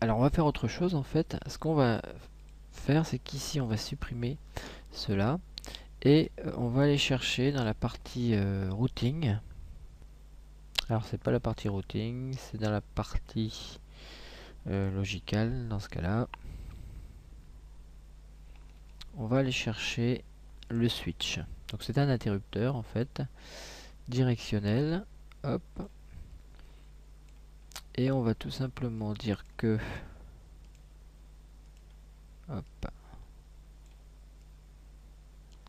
Alors on va faire autre chose en fait. Ce qu'on va faire, c'est qu'ici on va supprimer cela et on va aller chercher dans la partie routing. Alors c'est pas la partie routing, c'est dans la partie logicale dans ce cas-là. On va aller chercher le switch. Donc c'est un interrupteur en fait, directionnel. Hop. Et on va tout simplement dire que hop,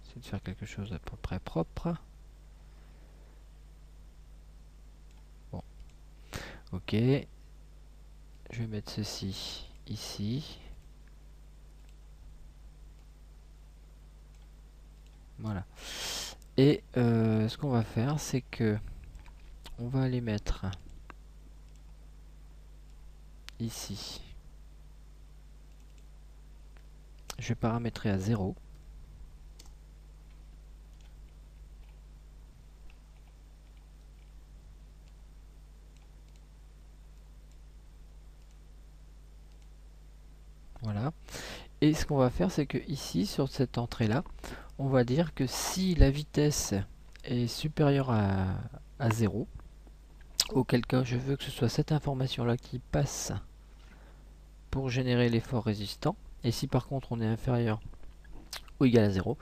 c'est de faire quelque chose à peu près propre. Bon, ok. Je vais mettre ceci ici. Voilà. Et ce qu'on va faire, c'est que on va aller mettre ici. Je vais paramétrer à 0. Voilà. Et ce qu'on va faire, c'est que ici, sur cette entrée-là, on va dire que si la vitesse est supérieure à 0, auquel cas je veux que ce soit cette information-là qui passe pour générer l'effort résistant. Et si par contre on est inférieur ou égal à 0,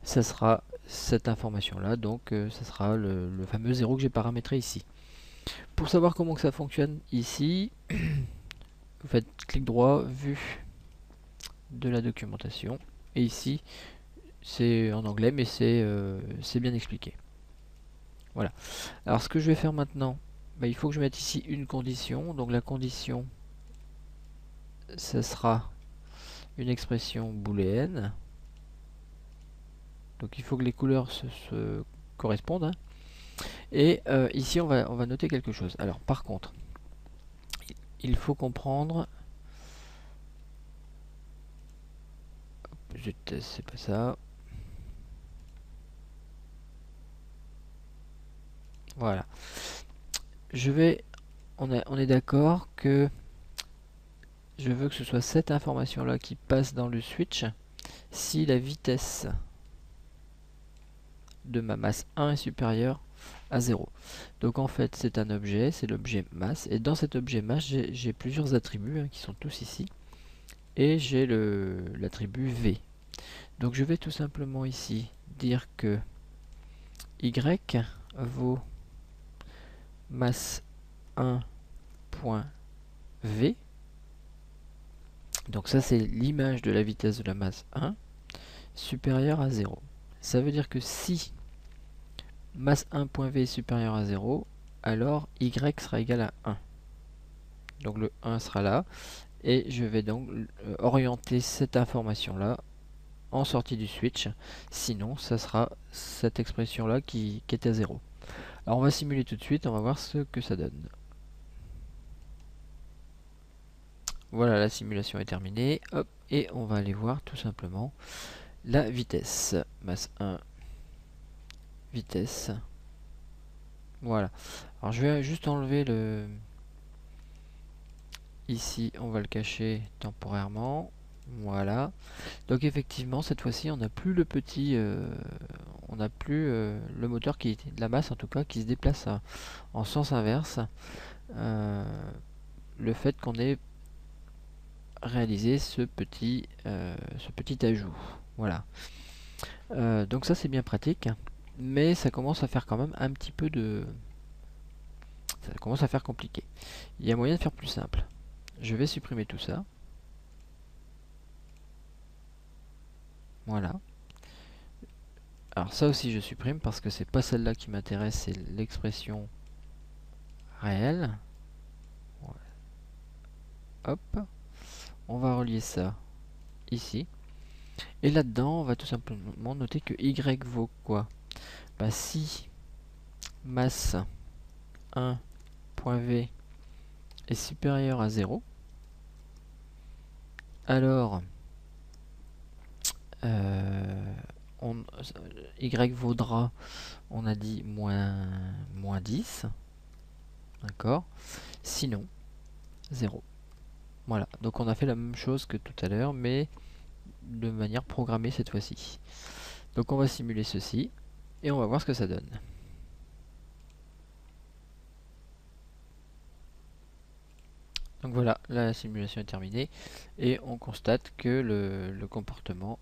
ça sera cette information-là, donc ça sera le fameux 0 que j'ai paramétré ici. Pour savoir comment que ça fonctionne ici, vous faites clic droit, vue de la documentation, et ici c'est en anglais mais c'est bien expliqué. Voilà. Alors ce que je vais faire maintenant, il faut que je mette ici une condition. Donc la condition, ça sera une expression booléenne. Donc il faut que les couleurs se correspondent. Hein. Et ici on va noter quelque chose. Alors par contre, il faut comprendre... c'est pas ça. Voilà. On est d'accord que je veux que ce soit cette information-là qui passe dans le switch si la vitesse de ma masse 1 est supérieure à 0. Donc en fait c'est un objet, c'est l'objet masse, et dans cet objet masse j'ai plusieurs attributs hein, qui sont tous ici, et j'ai l'attribut V. Donc je vais tout simplement ici dire que Y vaut masse 1.V. Donc ça c'est l'image de la vitesse de la masse 1 supérieure à 0. Ça veut dire que si masse 1.v est supérieur à 0, alors y sera égal à 1. Donc le 1 sera là, et je vais donc orienter cette information-là en sortie du switch, sinon ça sera cette expression-là qui est à 0. Alors on va simuler tout de suite, on va voir ce que ça donne. Voilà, la simulation est terminée, hop, et on va aller voir tout simplement la vitesse. Masse 1, vitesse. Voilà. Alors je vais juste enlever le... Ici, on va le cacher temporairement. Voilà. Donc effectivement, cette fois-ci, on n'a plus le petit... on n'a plus le moteur qui est de la masse, en tout cas, qui se déplace en sens inverse. Le fait qu'on ait réalisé ce petit ajout. Voilà. Donc ça, c'est bien pratique. Mais ça commence à faire quand même un petit peu de... Ça commence à faire compliqué. Il y a moyen de faire plus simple. Je vais supprimer tout ça. Voilà. Alors ça aussi je supprime parce que c'est pas celle-là qui m'intéresse, c'est l'expression réelle. Ouais. Hop. On va relier ça ici. Et là-dedans, on va tout simplement noter que Y vaut quoi? Si masse 1.v est supérieur à 0, alors Y vaudra, on a dit, moins 10. D'accord. Sinon, 0. Voilà, donc on a fait la même chose que tout à l'heure, mais de manière programmée cette fois-ci. Donc on va simuler ceci, et on va voir ce que ça donne. Donc voilà, la simulation est terminée, et on constate que le comportement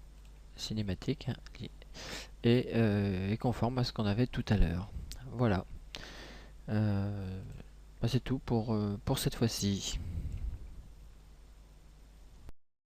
cinématique est conforme à ce qu'on avait tout à l'heure. Voilà. C'est tout pour cette fois-ci.